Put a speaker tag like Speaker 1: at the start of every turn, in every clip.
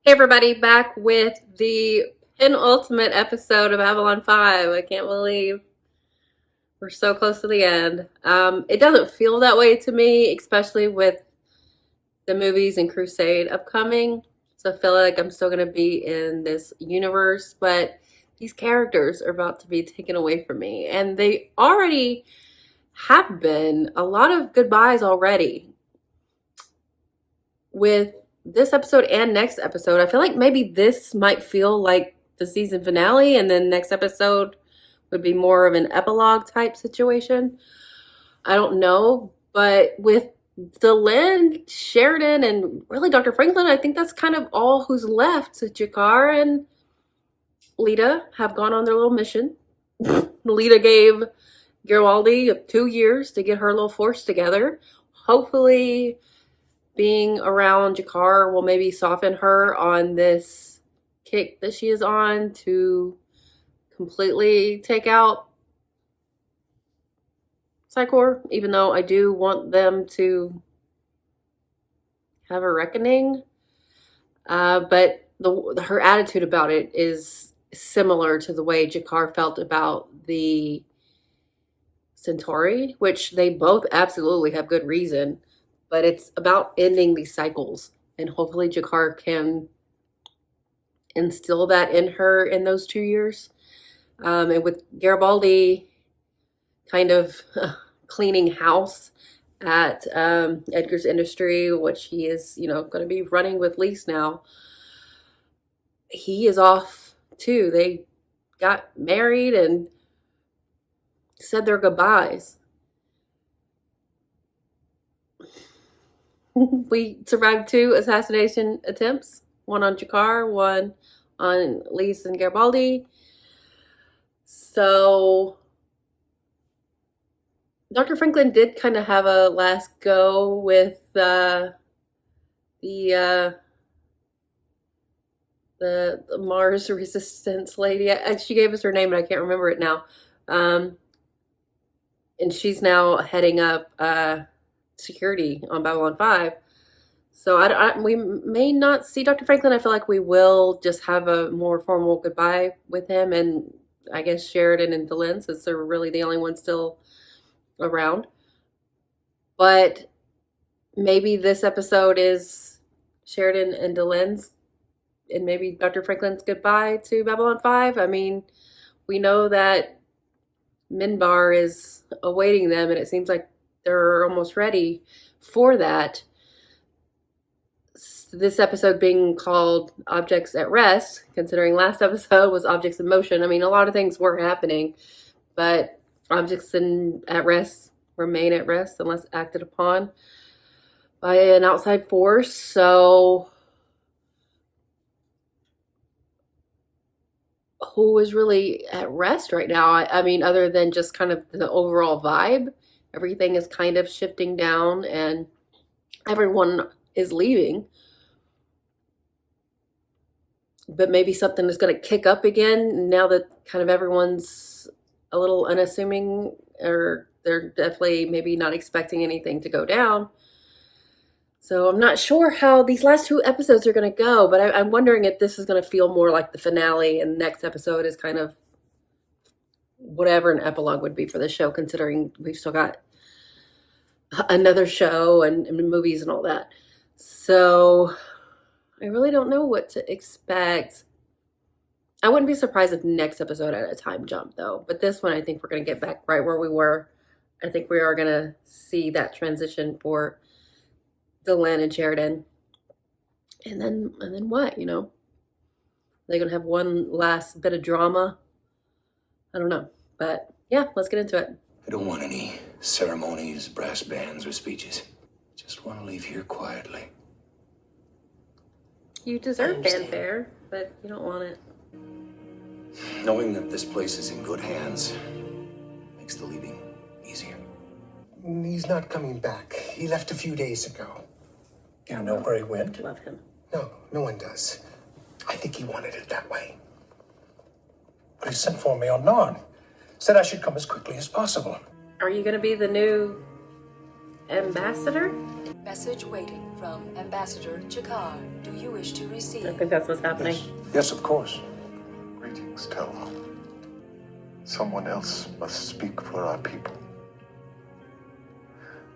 Speaker 1: Hey everybody, back with the penultimate episode of Avalon 5. I can't believe we're so close to the end. It doesn't feel that way to me, especially with the movies and Crusade upcoming. So I feel like I'm still going to be in this universe, but these characters are about to be taken away from me. And they already have been a lot of goodbyes already with this episode and next episode. I feel like maybe this might feel like the season finale, and then next episode would be more of an epilogue type situation. I don't know, but with Delenn, Sheridan, and really Dr. Franklin, I think that's kind of all who's left. So Jakar and Lita have gone on their little mission. Lita gave Garibaldi 2 years to get her little force together. Hopefully being around Jakar will maybe soften her on this kick that she is on to completely take out Psychor, even though I do want them to have a reckoning. But her attitude about it is similar to the way Jakar felt about the Centauri, which they both absolutely have good reason. But it's about ending these cycles, and hopefully Jakar can instill that in her in those 2 years. And with Garibaldi kind of cleaning house at Edgar's Industry, which he is, going to be running with Lise now, he is off too. They got married and said their goodbyes. We survived 2 assassination attempts, one on Jakar, one on Lise and Garibaldi. So Dr. Franklin did kind of have a last go with the Mars resistance lady. She gave us her name, and I can't remember it now. And she's now heading up security on Babylon 5. So we may not see Dr. Franklin. I feel like we will just have a more formal goodbye with him, and I guess Sheridan and Delenn, since they're really the only ones still around. But maybe this episode is Sheridan and Delenn's, and maybe Dr. Franklin's goodbye to Babylon 5. I mean, we know that Minbar is awaiting them, and it seems like they're almost ready for that. This episode being called Objects at Rest, considering last episode was Objects in Motion. I mean, a lot of things were happening, but objects at rest remain at rest unless acted upon by an outside force. So who is really at rest right now? I mean, other than just kind of the overall vibe, everything is kind of shifting down and everyone is leaving. But maybe something is going to kick up again now that kind of everyone's a little unassuming, or they're definitely maybe not expecting anything to go down. So I'm not sure how these last 2 episodes are going to go, but I'm wondering if this is going to feel more like the finale, and the next episode is kind of whatever an epilogue would be for the show, considering we've still got another show and movies and all that. So I really don't know what to expect. I wouldn't be surprised if next episode had a time jump, though. But this one, I think we're going to get back right where we were. I think we are going to see that transition for Delenn and Sheridan. And then what, They're going to have one last bit of drama? I don't know. But yeah, let's get into it.
Speaker 2: I don't want any ceremonies, brass bands, or speeches. Just want to leave here quietly.
Speaker 1: You deserve fanfare, but you don't want it.
Speaker 2: Knowing that this place is in good hands makes the leaving easier.
Speaker 3: He's not coming back. He left a few days ago. You know where he went?
Speaker 1: Love him.
Speaker 3: No, no one does. I think he wanted it that way. But he sent for me unknown. Said I should come as quickly as possible.
Speaker 1: Are you going to be the new ambassador?
Speaker 4: Message waiting. From Ambassador Chakar. Do you wish to receive?
Speaker 1: I think that's what's happening.
Speaker 3: Yes, yes, of course.
Speaker 5: Greetings, Telma. Someone else must speak for our people.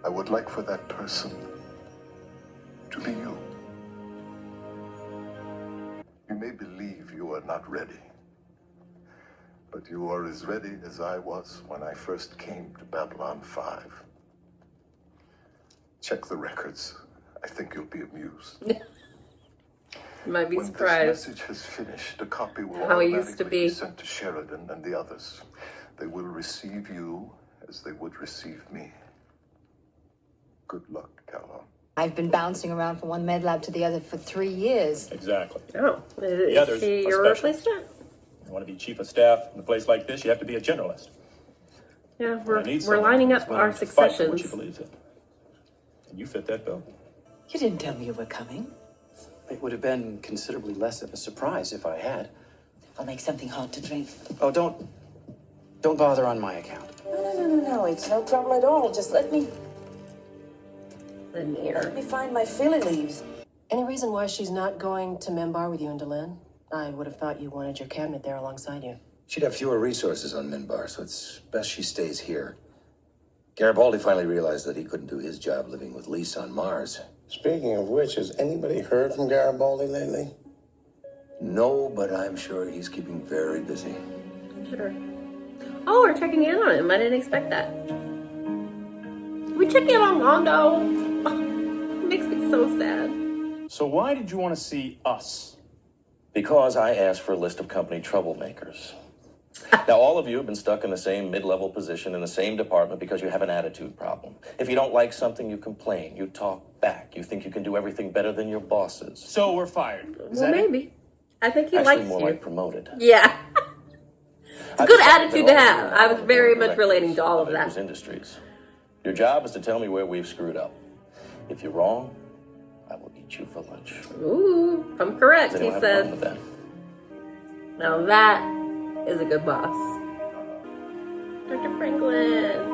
Speaker 5: I would like for that person to be you. You may believe you are not ready, but you are as ready as I was when I first came to Babylon 5. Check the records. I think you'll be amused.
Speaker 1: Might be
Speaker 5: When
Speaker 1: surprised.
Speaker 5: this message has finished, a copy will
Speaker 1: How he used to
Speaker 5: automatically
Speaker 1: be.
Speaker 5: be sent to Sheridan and the others. They will receive you as they would receive me. Good luck, Talon.
Speaker 4: I've been bouncing around from one med lab to the other for 3 years.
Speaker 6: Exactly.
Speaker 1: Oh, is
Speaker 6: others
Speaker 1: she
Speaker 6: are
Speaker 1: your
Speaker 6: special.
Speaker 1: replacement?
Speaker 6: You want to be chief of staff in a place like this, you have to be a generalist.
Speaker 1: Yeah,
Speaker 6: I
Speaker 1: we're
Speaker 6: need someone
Speaker 1: lining
Speaker 6: who's
Speaker 1: up
Speaker 6: willing
Speaker 1: our
Speaker 6: to fight for what she
Speaker 1: successions.
Speaker 6: believes in. And you fit that bill.
Speaker 7: You didn't tell me you were coming.
Speaker 8: It would have been considerably less of a surprise if I had.
Speaker 7: I'll make something hot to drink.
Speaker 8: Oh, don't bother on my account.
Speaker 9: No, it's no trouble at all. Just let me
Speaker 1: Lennier.
Speaker 9: find my filly leaves. Any reason why she's not going to Membar with you and Delenn? I would have thought you wanted your cabinet there alongside you.
Speaker 2: She'd have fewer resources on Minbar, so it's best she stays here. Garibaldi finally realized that he couldn't do his job living with Lisa on Mars.
Speaker 10: Speaking of which, has anybody heard from Garibaldi lately?
Speaker 2: No, but I'm sure he's keeping very busy.
Speaker 1: Sure. Oh, we're checking in on him. I didn't expect that. We check in on Londo. It makes me so sad.
Speaker 6: So why did you want to see us?
Speaker 11: Because I asked for a list of company troublemakers. Now, all of you have been stuck in the same mid-level position in the same department because you have an attitude problem. If you don't like something, you complain. You talk back. You think you can do everything better than your bosses.
Speaker 6: So we're fired. Is
Speaker 1: Well,
Speaker 6: that it?
Speaker 1: maybe. I think he
Speaker 11: Actually,
Speaker 1: likes
Speaker 11: more
Speaker 1: you.
Speaker 11: like promoted.
Speaker 1: Yeah. It's a
Speaker 11: I've
Speaker 1: good
Speaker 11: decided
Speaker 1: attitude
Speaker 11: that
Speaker 1: to
Speaker 11: all
Speaker 1: have.
Speaker 11: of you
Speaker 1: I was
Speaker 11: are
Speaker 1: very
Speaker 11: board
Speaker 1: much relating to all of
Speaker 11: directors
Speaker 1: that.
Speaker 11: Industries. Your job is to tell me where we've screwed up. If you're wrong, I will eat you for lunch.
Speaker 1: Ooh, I'm correct,
Speaker 11: Does
Speaker 1: he
Speaker 11: anyone have a problem
Speaker 1: said.
Speaker 11: with that?
Speaker 1: Now that is a good boss. Dr. Franklin.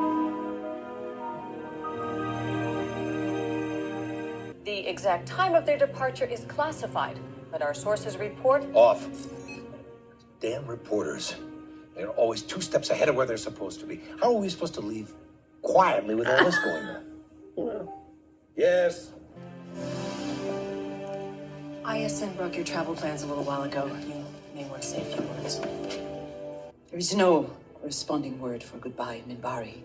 Speaker 12: The exact time of their departure is classified, but our sources report
Speaker 3: Off. Damn reporters. They're always 2 steps ahead of where they're supposed to be. How are we supposed to leave quietly with all this going on? Yes.
Speaker 9: ISN broke your travel plans a little while ago. You may want to say a few words.
Speaker 7: There is no corresponding word for goodbye in Minbari.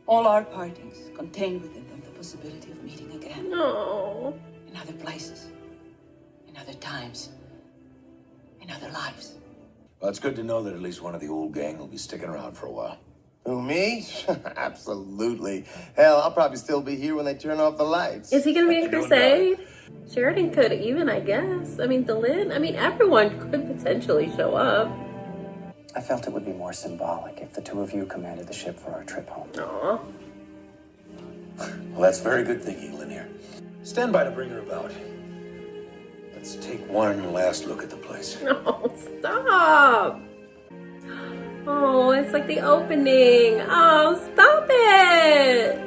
Speaker 7: All our partings contain within them the possibility of meeting again.
Speaker 1: No.
Speaker 7: In other places, in other times, in other lives.
Speaker 2: Well, it's good to know that at least one of the old gang will be sticking around for a while.
Speaker 10: Who, me? Absolutely. Hell, I'll probably still be here when they turn off the lights.
Speaker 1: Is he going to be in
Speaker 2: You don't
Speaker 1: Crusade? Sheridan could even, I guess. I mean, Delenn. I mean, everyone could potentially show up.
Speaker 8: I felt it would be more symbolic if the two of you commanded the ship for our trip home.
Speaker 1: Aw.
Speaker 2: Well, that's very good thinking, Lennier. Stand by to bring her about. Let's take one last look at the place.
Speaker 1: No, stop. Oh, it's like the opening. Oh, stop it.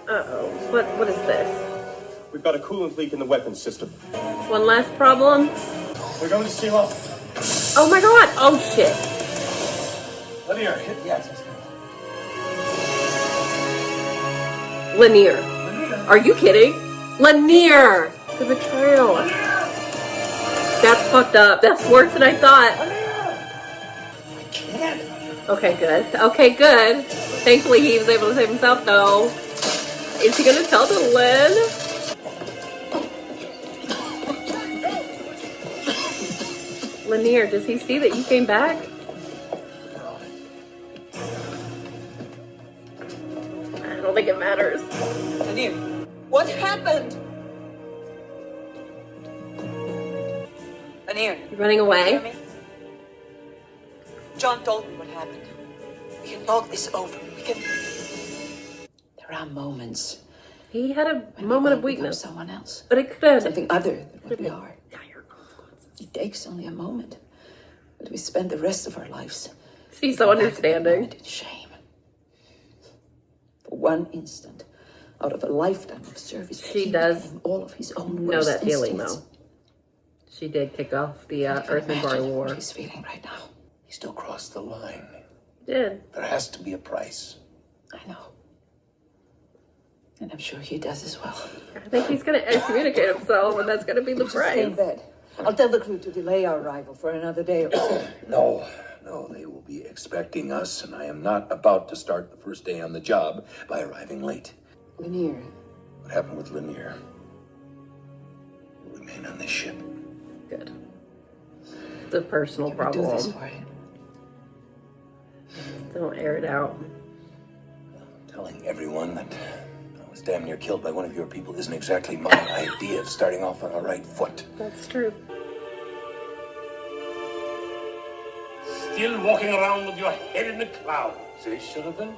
Speaker 1: Uh-oh. What is this?
Speaker 6: We've got a coolant leak in the weapons system.
Speaker 1: One last problem?
Speaker 6: We're going to seal up.
Speaker 1: Oh my god. Oh shit.
Speaker 6: Lennier, hit the access.
Speaker 1: Lennier. Are you kidding? Lennier. The betrayal. That's fucked up. That's worse than I thought. Okay, good. Okay, good. Thankfully he was able to save himself though. Is he gonna tell Delenn? Lennier, does he see that you came back? I don't think it matters.
Speaker 7: Lennier, what happened? Lennier,
Speaker 1: You running
Speaker 7: hear
Speaker 1: away?
Speaker 7: me? John told me what happened. We can talk this over. We can. There are moments
Speaker 1: He had a
Speaker 7: when
Speaker 1: moment
Speaker 7: we
Speaker 1: of
Speaker 7: all become
Speaker 1: weakness,
Speaker 7: someone else,
Speaker 1: but it could have.
Speaker 7: something other than what we are.
Speaker 1: Yeah, your consequences.
Speaker 7: It takes only a moment, but we spend the rest of our lives.
Speaker 1: She's so understanding.
Speaker 7: In shame. For one instant, out of a lifetime of service,
Speaker 1: She does
Speaker 7: all of his own
Speaker 1: know that feeling,
Speaker 7: instincts.
Speaker 1: though. She did kick off the Earth and Bar War.
Speaker 7: What he's feeling right now.
Speaker 3: He still crossed the line.
Speaker 1: Did.
Speaker 3: There has to be a price.
Speaker 7: I know. And I'm sure he does as well.
Speaker 1: I think he's going to excommunicate himself, and that's going to be the
Speaker 7: Just stay in
Speaker 1: price.
Speaker 7: bed. I'll tell the crew to delay our arrival for another day or so.
Speaker 3: No, they will be expecting us, and I am not about to start the first day on the job by arriving late.
Speaker 7: Lennier.
Speaker 3: What happened with Lennier will remain on this ship.
Speaker 1: Good. It's a personal
Speaker 7: Do
Speaker 1: problem.
Speaker 7: this for him.
Speaker 1: Don't air it out.
Speaker 3: Telling everyone that I was damn near killed by one of your people isn't exactly my idea of starting off on the right foot.
Speaker 1: That's true.
Speaker 13: Still walking around with your head in the clouds, eh, Sheridan?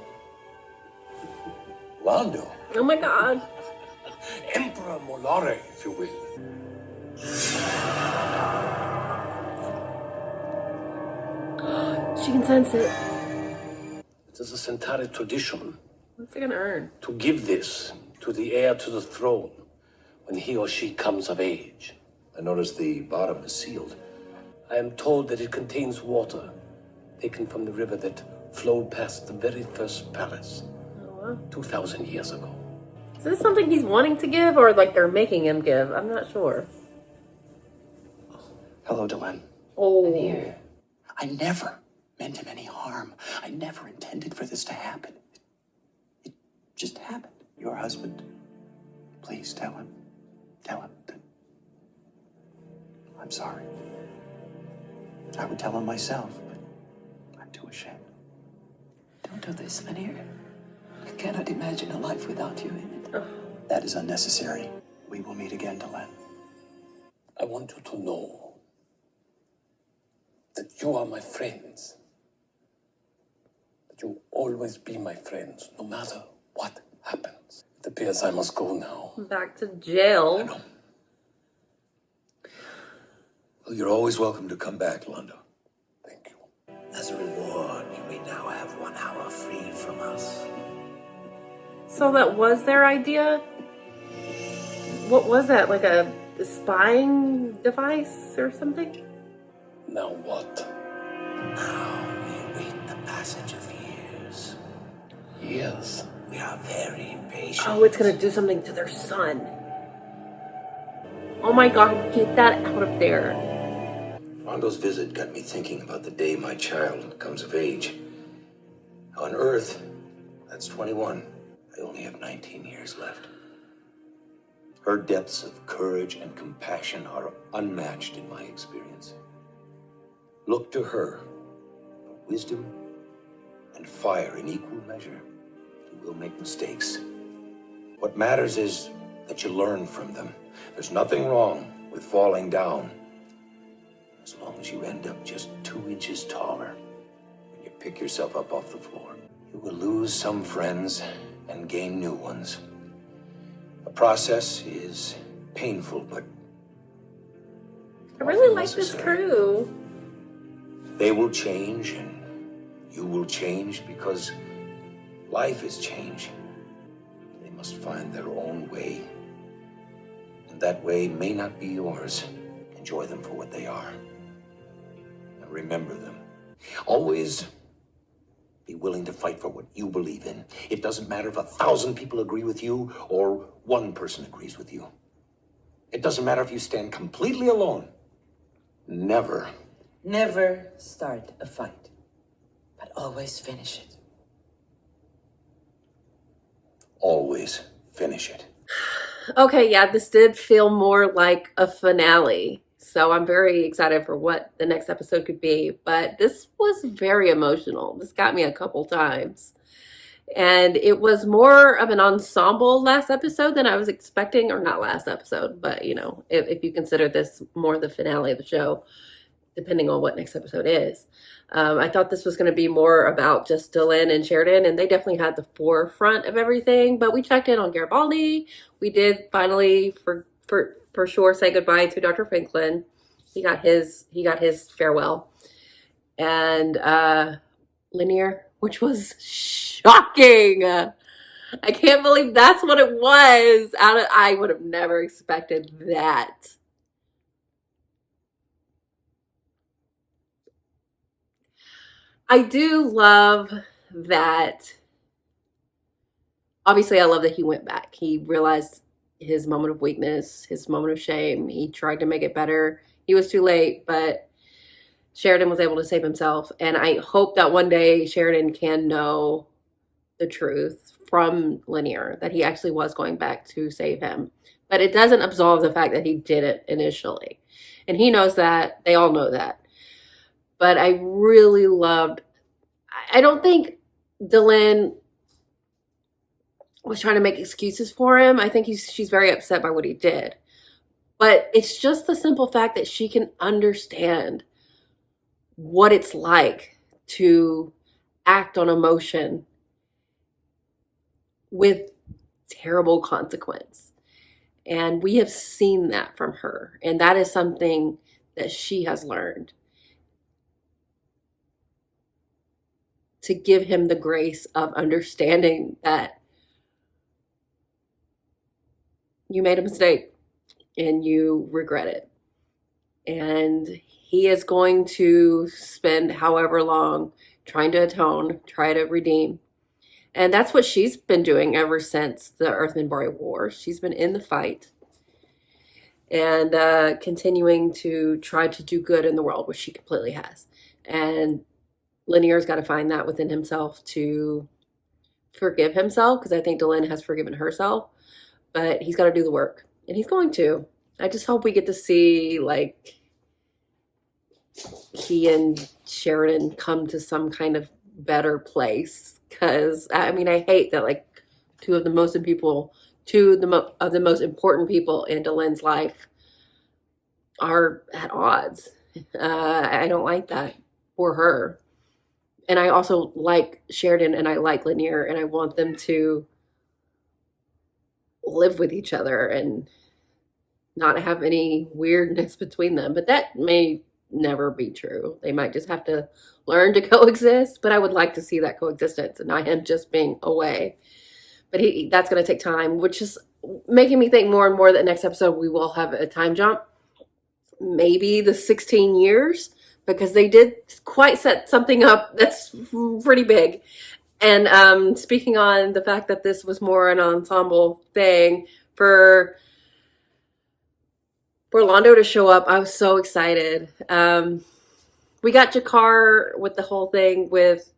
Speaker 3: Londo.
Speaker 1: Oh my god.
Speaker 13: Emperor Molare, if you will.
Speaker 1: She can sense it.
Speaker 13: It is a Centauri tradition
Speaker 1: What's it going to earn?
Speaker 13: to give this to the heir to the throne when he or she comes of age.
Speaker 3: I noticed the bottom is sealed.
Speaker 13: I am told that it contains water taken from the river that flowed past the very first palace 2,000 years ago.
Speaker 1: Is this something he's wanting to give, or like they're making him give? I'm not sure.
Speaker 8: Hello, Delenn.
Speaker 1: Oh.
Speaker 8: I never meant him any harm. I never intended for this to happen. It just happened. Your husband. Please tell him. Tell him that I'm sorry. I would tell him myself, but I'm too ashamed.
Speaker 7: Don't do this, Lennier. I cannot imagine a life without you in it.
Speaker 8: That is unnecessary. We will meet again, Delenn.
Speaker 13: I want you to know that you are my friends. That you will always be my friends, no matter what happens. It appears I must go now.
Speaker 1: Back to jail.
Speaker 3: Well, you're always welcome to come back, Londo.
Speaker 14: As a reward, you may now have 1 hour free from us.
Speaker 1: So that was their idea? What was that? Like a spying device or something?
Speaker 13: Now what?
Speaker 14: Now we await the passage of years.
Speaker 13: Years?
Speaker 14: We are very impatient.
Speaker 1: Oh, it's gonna do something to their son. Oh my god, get that out of there.
Speaker 3: Londo's visit got me thinking about the day my child comes of age. On Earth, that's 21. I only have 19 years left. Her depths of courage and compassion are unmatched in my experience. Look to her for wisdom and fire in equal measure. You will make mistakes. What matters is that you learn from them. There's nothing wrong with falling down, as long as you end up just 2 inches taller when you pick yourself up off the floor. You will lose some friends and gain new ones. The process is painful, but
Speaker 1: I really like this crew.
Speaker 3: they will change and you will change because life is change. They must find their own way. And that way may not be yours. Enjoy them for what they are. And remember them. Always be willing to fight for what you believe in. It doesn't matter if 1,000 people agree with you or 1 person agrees with you. It doesn't matter if you stand completely alone. Never.
Speaker 7: Never start a fight, but always finish it.
Speaker 3: Always finish it.
Speaker 1: Okay, yeah, this did feel more like a finale. So I'm very excited for what the next episode could be. But this was very emotional. This got me a couple times. And it was more of an ensemble last episode than I was expecting. Or not last episode, but, you know, if you consider this more the finale of the show, depending on what next episode is. I thought this was going to be more about just Delenn and Sheridan, and they definitely had the forefront of everything. But we checked in on Garibaldi. We did finally, for sure, say goodbye to Dr. Franklin. He got his farewell. And Lennier, which was shocking. I can't believe that's what it was. I would have never expected that. I do love that. Obviously, I love that he went back. He realized his moment of weakness, his moment of shame. He tried to make it better. He was too late, but Sheridan was able to save himself. And I hope that one day Sheridan can know the truth from Lennier, that he actually was going back to save him. But it doesn't absolve the fact that he did it initially. And he knows that. They all know that. But I really loved, I don't think Delenn was trying to make excuses for him. I think she's very upset by what he did. But it's just the simple fact that she can understand what it's like to act on emotion with terrible consequence. And we have seen that from her. And that is something that she has learned. To give him the grace of understanding that you made a mistake and you regret it. And he is going to spend however long trying to atone, try to redeem. And that's what she's been doing ever since the Earth Minbari War. She's been in the fight and continuing to try to do good in the world, which she completely has. And Lennier's got to find that within himself to forgive himself, because I think Delenn has forgiven herself, but he's got to do the work, and he's going to. I just hope we get to see, like, he and Sheridan come to some kind of better place, because, I mean, I hate that, like, two of the most important people in Delenn's life are at odds. I don't like that for her. And I also like Sheridan and I like Lennier, and I want them to live with each other and not have any weirdness between them. But that may never be true. They might just have to learn to coexist. But I would like to see that coexistence and not him just being away. But that's going to take time, which is making me think more and more that next episode we will have a time jump. Maybe the 16 years, because they did quite set something up that's pretty big. And speaking on the fact that this was more an ensemble thing, for Londo to show up, I was so excited. We got Jakar with the whole thing with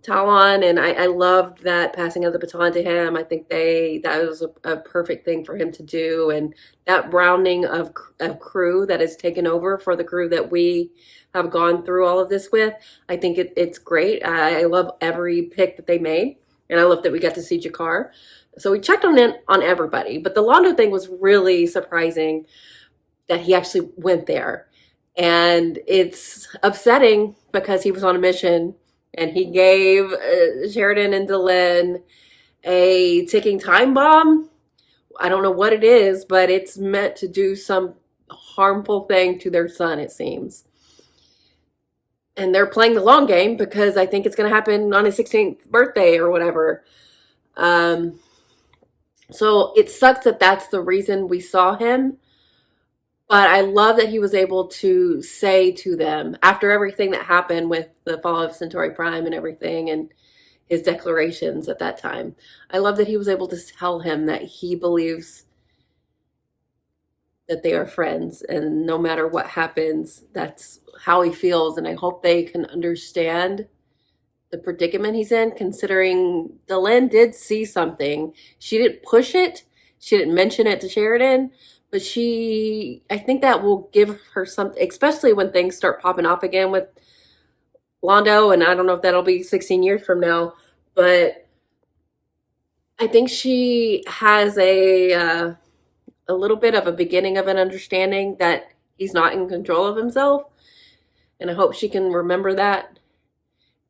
Speaker 1: Talon, and I loved that passing of the baton to him. I think that was a perfect thing for him to do, and that rounding of crew that has taken over for the crew that we have gone through all of this with. I think it's great. I love every pick that they made, and I love that we got to see Jakar. So we checked on everybody, but the Londo thing was really surprising that he actually went there, and it's upsetting because he was on a mission. And he gave Sheridan and Delenn a ticking time bomb. I don't know what it is, but it's meant to do some harmful thing to their son, it seems. And they're playing the long game because I think it's going to happen on his 16th birthday or whatever. So it sucks that that's the reason we saw him. But I love that he was able to say to them, after everything that happened with the fall of Centauri Prime and everything, and his declarations at that time, I love that he was able to tell him that he believes that they are friends, and no matter what happens, that's how he feels. And I hope they can understand the predicament he's in, considering Delenn did see something. She didn't push it. She didn't mention it to Sheridan. But I think that will give her something, especially when things start popping off again with Londo. And I don't know if that'll be 16 years from now, but I think she has a little bit of a beginning of an understanding that he's not in control of himself. And I hope she can remember that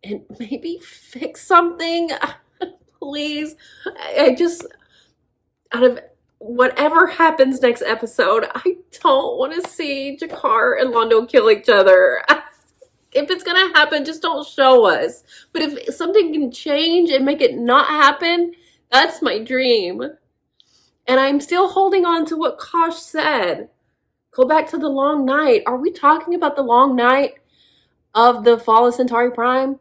Speaker 1: and maybe fix something. Please. I just, out of whatever happens next episode, I don't want to see Jakar and Londo kill each other. If it's going to happen, just don't show us. But if something can change and make it not happen, that's my dream. And I'm still holding on to what Kosh said. Go back to the long night. Are we talking about the long night of the fall of Centauri Prime?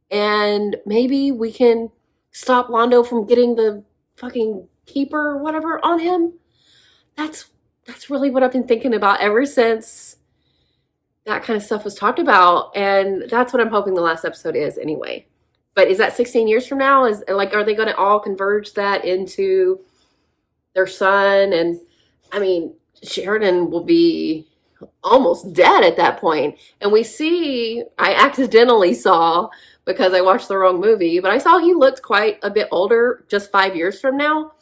Speaker 1: And maybe we can stop Londo from getting the fucking keeper or whatever on him? That's really what I've been thinking about ever since that kind of stuff was talked about. And that's what I'm hoping the last episode is anyway. But is that 16 years from now? Is like, are they going to all converge that into their son? And I mean, Sheridan will be almost dead at that point. And we see, I accidentally saw, because I watched the wrong movie, but I saw he looked quite a bit older just 5 years from now.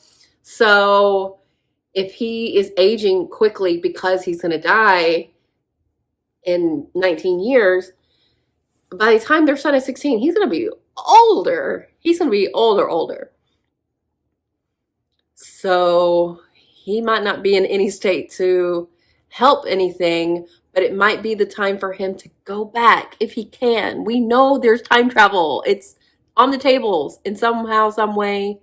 Speaker 1: So if he is aging quickly because he's going to die in 19 years, by the time their son is 16, he's going to be older. He's going to be older. So he might not be in any state to help anything, but it might be the time for him to go back if he can. We know there's time travel. It's on the tables in somehow, some way.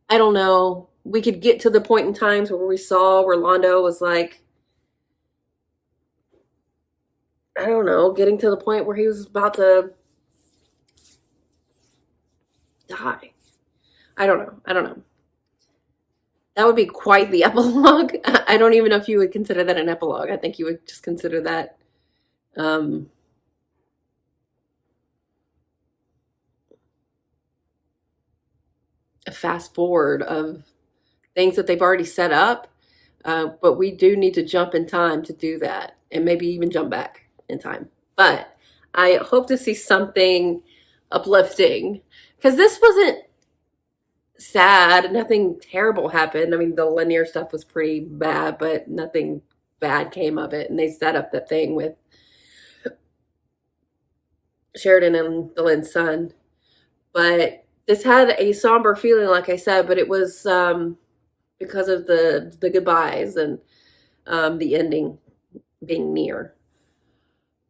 Speaker 1: I don't know. We could get to the point in times where we saw where Londo was like, I don't know, getting to the point where he was about to die. I don't know. That would be quite the epilogue. I don't even know if you would consider that an epilogue. I think you would just consider that a fast forward of things that they've already set up. But we do need to jump in time to do that, and maybe even jump back in time. But I hope to see something uplifting, because this wasn't sad. Nothing terrible happened. I mean, the Lennier stuff was pretty bad, but nothing bad came of it. And they set up that thing with Sheridan and Delen's son. But this had a somber feeling, like I said, but it was because of the goodbyes and the ending being near.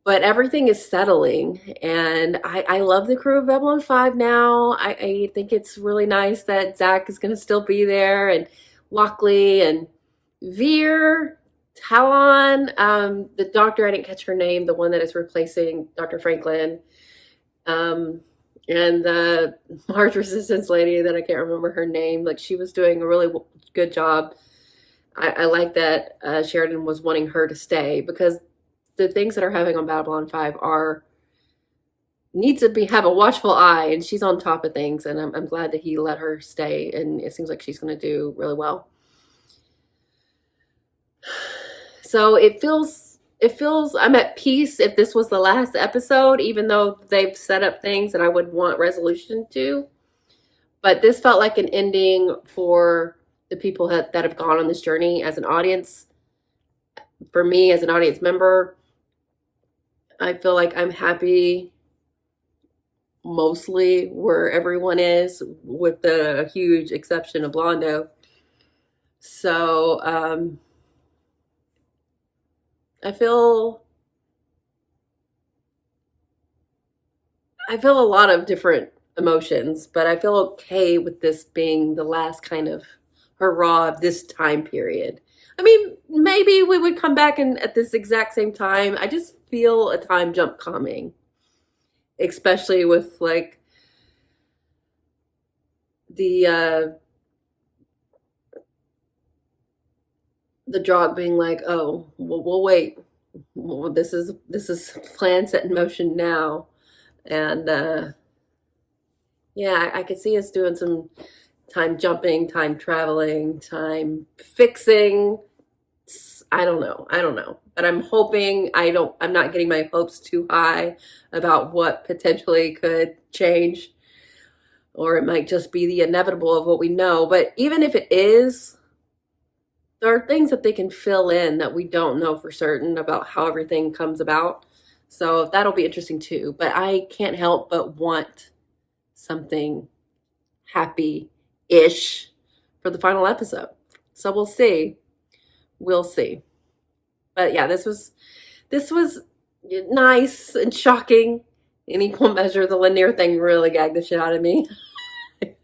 Speaker 1: But everything is settling, and I love the crew of Babylon 5 now. I think it's really nice that Zach is going to still be there, and Lockley and Veer, Talon, the doctor, I didn't catch her name, the one that is replacing Dr. Franklin, and the Mars Resistance lady that I can't remember her name. Like, she was doing a really good job. I like that Sheridan was wanting her to stay, because the things that are happening on Babylon 5 need to have a watchful eye, and she's on top of things, and I'm glad that he let her stay, and it seems like she's going to do really well. So it feels I'm at peace if this was the last episode, even though they've set up things that I would want resolution to. But this felt like an ending for the people that have gone on this journey as an audience. For me, as an audience member, I feel like I'm happy mostly where everyone is, with the huge exception of Londo. So I feel a lot of different emotions, but I feel okay with this being the last kind of hurrah of this time period. I mean, maybe we would come back at this exact same time. I just feel a time jump coming, especially with like the Drog being like, oh, we'll wait. Well, this is plan set in motion now, and yeah, I could see us doing some time jumping, time traveling, time fixing. I don't know. But I'm hoping I'm not getting my hopes too high about what potentially could change. Or it might just be the inevitable of what we know. But even if it is, there are things that they can fill in that we don't know for certain about how everything comes about. So that'll be interesting too. But I can't help but want something happy-ish for the final episode. So we'll see. We'll see. But yeah, this was nice and shocking in equal measure. The Lennier thing really gagged the shit out of me.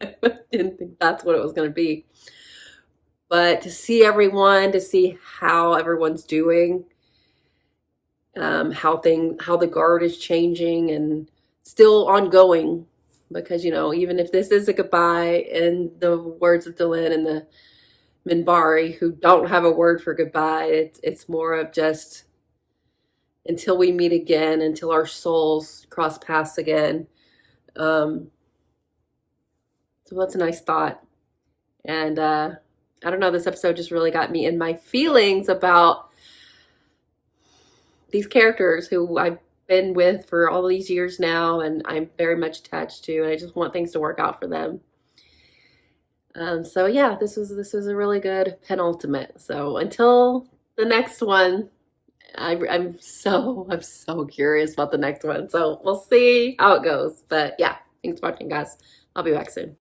Speaker 1: I didn't think that's what it was going to be. But to see everyone, to see how everyone's doing, how the guard is changing and still ongoing, because even if this is a goodbye, in the words of Delenn and the Minbari, who don't have a word for goodbye, it's more of just until we meet again, until our souls cross paths again. So that's a nice thought. And I don't know, this episode just really got me in my feelings about these characters who I've been with for all these years now, and I'm very much attached to, and I just want things to work out for them. So yeah, this was a really good penultimate. So until the next one, I'm so curious about the next one. So we'll see how it goes. But yeah, thanks for watching, guys. I'll be back soon.